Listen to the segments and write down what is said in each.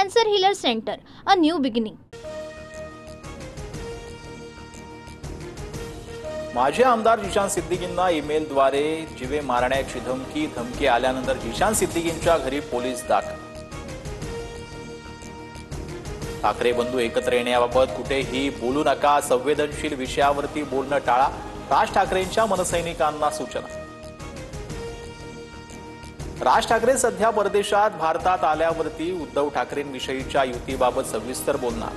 Cancer Healer Center, a new beginning. माजी आमदार जिशान सिद्दीकींना ईमेलद्वारे जीवे मारण्याची धमकी आल्यानंतर जिशान सिद्दीकींच्या घरी पोलीस दाखल. ठाकरे बंधू एकत्र येण्याबाबत कुठेही बोलू नका, संवेदनशील विषयावरती बोलणं टाळा, राज ठाकरेंच्या मनसैनिकांना सूचना. राज ठाकरे सध्या परदेशात, भारतात आल्यावरती उद्धव ठाकरेंविषयीच्या युतीबाबत सविस्तर बोलणार.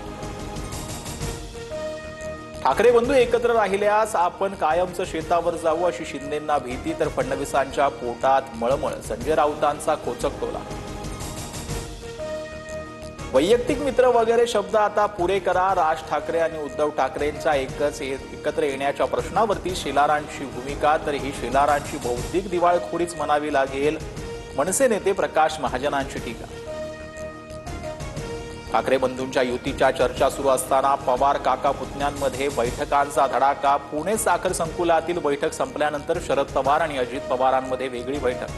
ठाकरे बंधू एकत्र राहिल्यास आपण कायमचं शेतावर जाऊ अशी शिंदेंना भीती, तर फडणवीसांच्या पोटात मळमळ, संजय राऊतांचा खोचक टोला. वैयक्तिक मित्र वगैरे शब्द आता पुरे करा. राज ठाकरे आणि उद्धव ठाकरेंच्या एकत्र येण्याच्या प्रश्नावरती शेलारांची भूमिका, तर ही शेलारांची बौद्धिक दिवाळखोरीच म्हणावी लागेल. मनसे नेते प्रकाश महाजनांची टीका. ठाकरे बंधूंच्या युतीच्या चर्चा सुरू असताना पवार काका पुतण्यांमध्ये बैठकांचा धडाका. पुणे साखर संकुलातील बैठक संपल्यानंतर शरद पवार आणि अजित पवारांमध्ये वेगळी बैठक.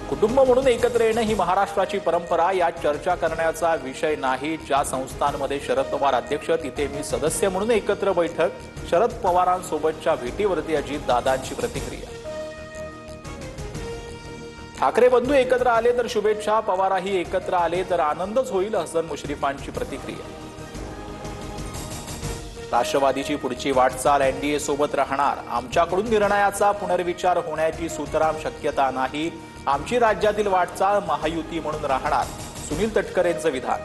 कुटुंब म्हणून एकत्र येणं ही महाराष्ट्राची परंपरा, यात चर्चा करण्याचा विषय नाही. ज्या संस्थांमध्ये शरद पवार अध्यक्ष तिथे मी सदस्य म्हणून एकत्र बैठक. शरद पवारांसोबतच्या भेटीवरती अजित दादांची प्रतिक्रिया. ठाकरे बंधू एकत्र आले तर शुभेच्छा, पवारही एकत्र आले तर आनंदच होईल, हसन मुश्रीफांची प्रतिक्रिया. राष्ट्रवादीची पुढची वाटचाल एनडीए सोबत राहणार. आमच्याकडून निर्णयाचा पुनर्विचार होण्याची सुतराम शक्यता नाही. आमची राज्यातील वाटचाल महायुती म्हणून राहणार, सुनील तटकरेंचं विधान.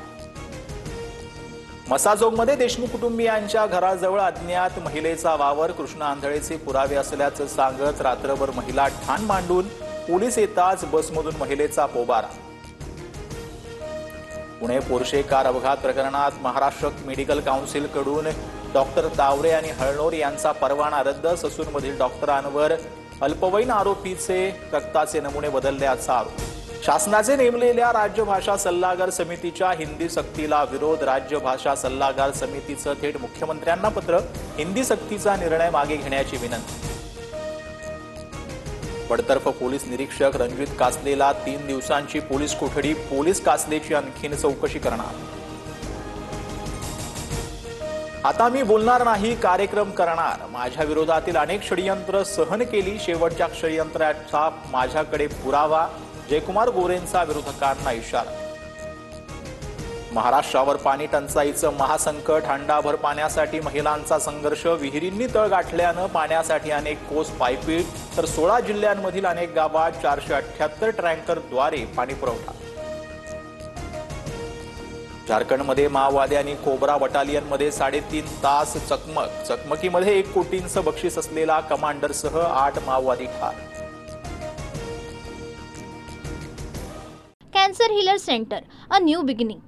मसाजोगमध्ये देशमुख कुटुंबियांच्या घराजवळ अज्ञात महिलेचा वावर. कृष्ण आंधळेचे पुरावे असल्याचं सांगत रात्रभर महिला ठाण मांडून पोलीस येताच बसमधून महिलेचा पोबारा. पुणे पोर्शे कार अपघात प्रकरणात महाराष्ट्र मेडिकल काउन्सिलकडून डॉक्टर तावरे आणि हळनोर यांचा परवाना रद्द. ससूरमधील डॉक्टरांवर अल्पवयीन आरोपीचे रक्ताचे नमुने बदलल्याचा आरोप. शासनाचे नेमलेल्या राज्य भाषा सल्लागार समितीच्या हिंदी सक्तीला विरोध. राज्य भाषा सल्लागार समितीचं थेट मुख्यमंत्र्यांना पत्र. हिंदी सक्तीचा निर्णय मागे घेण्याची विनंती. बडतर्फ पोलीस निरीक्षक रणजित कासलेला 3 दिवसांची पोलीस कोठडी. पोलीस कासलेची आणखीन चौकशी करणार. आता मी बोलणार नाही, कार्यक्रम करणार. माझ्या विरोधातील अनेक षडयंत्र सहन केली. शेवटच्या षडयंत्राचा माझ्याकडे पुरावा. जयकुमार गोरेंचा विरोधकांना इशारा. महाराष्ट्रावर पाणी टंचाईचं महासंकट. हंडाभर पाण्यासाठी महिलांचा संघर्ष. विहिरींनी तळ गाठल्यानं पाण्यासाठी अनेक कोस पायपीट, तर 16 जिल्ह्यांमधील अनेक गावात 478 टँकरद्वारे पाणी पुरवठा. झारखंडमध्ये माओवादी आणि कोबरा बटालियनमध्ये 3.5 तास चकमक. चकमकीमध्ये 1 कोटींचं बक्षीस असलेला कमांडरसह 8 माओवादी ठार. Cancer Healer Center, a new beginning.